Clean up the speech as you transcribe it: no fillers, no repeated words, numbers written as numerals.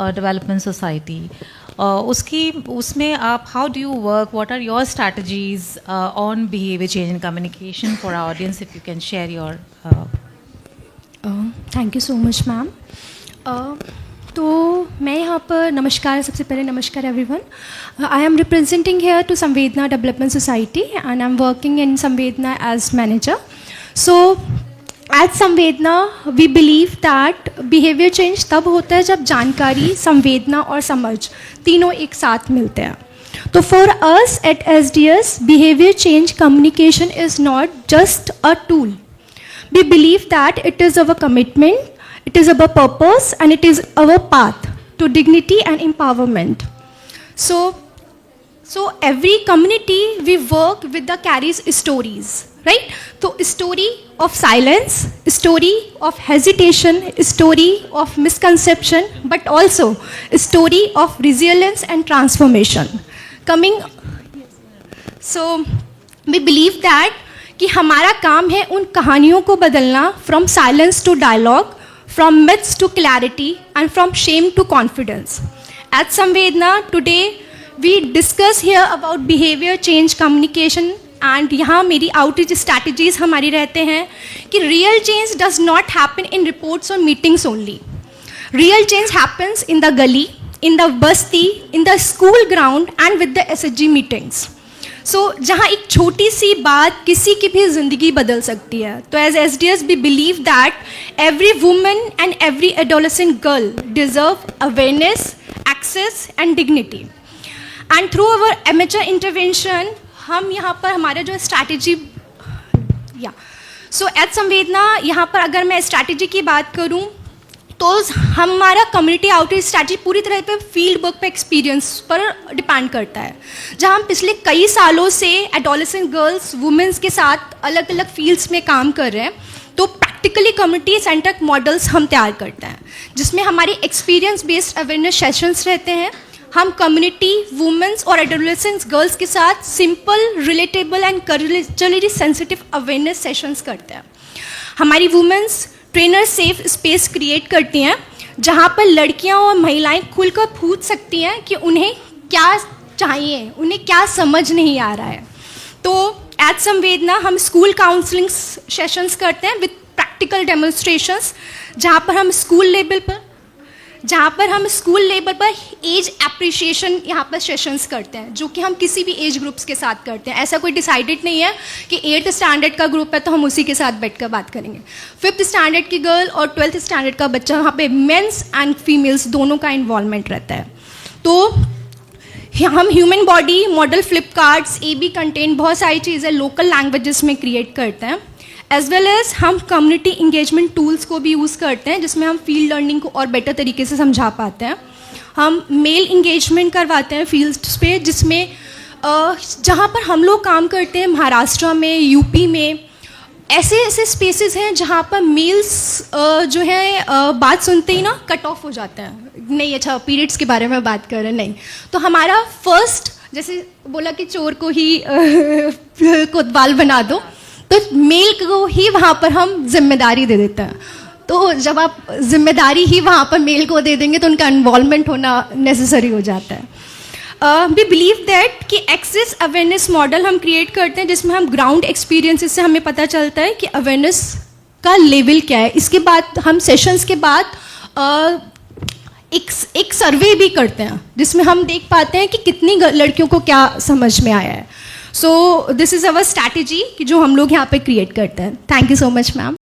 Development society, उसमें आप how do you work, what are your strategies on behaviour change and communication for our audience, if you can share your. Thank you so much ma'am. तो मैं यहाँ पर नमस्कार, सबसे पहले नमस्कार everyone. I am representing here to Samvedna development society and I am working in Samvedna as manager. So as Samvedna we believe that behaviour change तब होता है जब जानकारी, संवेदना और समझ तीनों एक साथ मिलते हैं. तो for us at SDS, behaviour change communication is not just a tool. We believe that it is our commitment, it is our purpose, and it is our path to dignity and empowerment. So every community we work with the carries stories, right? So story of silence, story of hesitation, story of misconception, but also story of resilience and transformation. So we believe that कि हमारा काम है उन कहानियों को बदलना, from silence to dialogue, from myths to clarity and from shame to confidence. At Samvedna today we discuss here about behaviour change communication and यहाँ मेरी आउटरीच स्ट्रैटेजीज हमारी रहते हैं कि real change does not happen in reports और meetings only. Real change happens in the gali, in the basti, in the school ground and with the SHG meetings. So जहाँ एक छोटी सी बात किसी की भी ज़िंदगी बदल सकती है. तो as SDS we believe that every woman and every adolescent girl deserve awareness, access and dignity. And through our amateur intervention हम यहाँ पर हमारे जो स्ट्रैटेजी सो एट संवेदना यहाँ पर अगर मैं स्ट्रैटेजी की बात करूँ तो हमारा कम्युनिटी आउटरीच स्ट्रैटेजी पूरी तरह पे फील्ड वर्क पे एक्सपीरियंस पर डिपेंड करता है. जहाँ हम पिछले कई सालों से एडोलेसेंट गर्ल्स, वुमेंस के साथ अलग अलग फील्ड्स में काम कर रहे हैं, तो प्रैक्टिकली कम्युनिटी सेंट्रिक मॉडल्स हम तैयार करते हैं जिसमें हमारी एक्सपीरियंस बेस्ड अवेयरनेस सेशंस रहते हैं. हम कम्युनिटी, वुमेंस और एडोलेसेंट गर्ल्स के साथ simple, relatable and culturally sensitive awareness sessions करते हैं. हमारी women's trainer safe space create करती हैं जहाँ पर लड़कियाँ और महिलाएं खुलकर पूछ सकती हैं कि उन्हें क्या चाहिए, उन्हें क्या समझ नहीं आ रहा है. तो एट संवेदना हम स्कूल काउंसलिंग सेशंस करते हैं विद प्रैक्टिकल डेमोन्स्ट्रेशंस जहाँ पर हम स्कूल लेवल पर एज एप्रिशिएशन यहाँ पर सेशंस करते हैं, जो कि हम किसी भी एज ग्रुप्स के साथ करते हैं. ऐसा कोई डिसाइडेड नहीं है कि 8th स्टैंडर्ड का ग्रुप है तो हम उसी के साथ बैठकर बात करेंगे. 5th स्टैंडर्ड की गर्ल और 12th स्टैंडर्ड का बच्चा, वहाँ पे मेंस एंड फीमेल्स दोनों का इन्वॉल्वमेंट रहता है. तो हम human body model, flip cards, AB content, बहुत सारी चीज़ें लोकल लैंग्वेजेस में क्रिएट करते हैं. एज वेल एज हम कम्युनिटी इंगेजमेंट टूल्स को भी यूज़ करते हैं जिसमें हम फील्ड लर्निंग को और बेटर तरीके से समझा पाते हैं. हम मेल इंगेजमेंट करवाते हैं फील्ड्स पे, जिसमें जहाँ पर हम लोग काम करते हैं महाराष्ट्र में, UP में, ऐसे स्पेसेस हैं जहाँ पर मेल्स जो है बात सुनते ही ना कट ऑफ हो जाते हैं. नहीं, अच्छा पीरियड्स के बारे में बात कर रहे हैं, नहीं. तो हमारा फर्स्ट, जैसे बोला कि चोर को ही कोतवाल बना दो, तो मेल को ही वहाँ पर हम जिम्मेदारी दे देते हैं. तो जब आप जिम्मेदारी ही वहाँ पर मेल को दे देंगे तो उनका इन्वॉल्वमेंट होना नेसेसरी हो जाता है. वी बिलीव दैट कि एक्सेस अवेयरनेस मॉडल हम क्रिएट करते हैं जिसमें हम ग्राउंड एक्सपीरियंसेस से हमें पता चलता है कि अवेयरनेस का लेवल क्या है. इसके बाद हम सेशंस के बाद एक सर्वे भी करते हैं जिसमें हम देख पाते हैं कि कितनी लड़कियों को क्या समझ में आया है. So this is our strategy कि जो हम लोग यहाँ पे क्रिएट करते हैं. Thank you so much ma'am.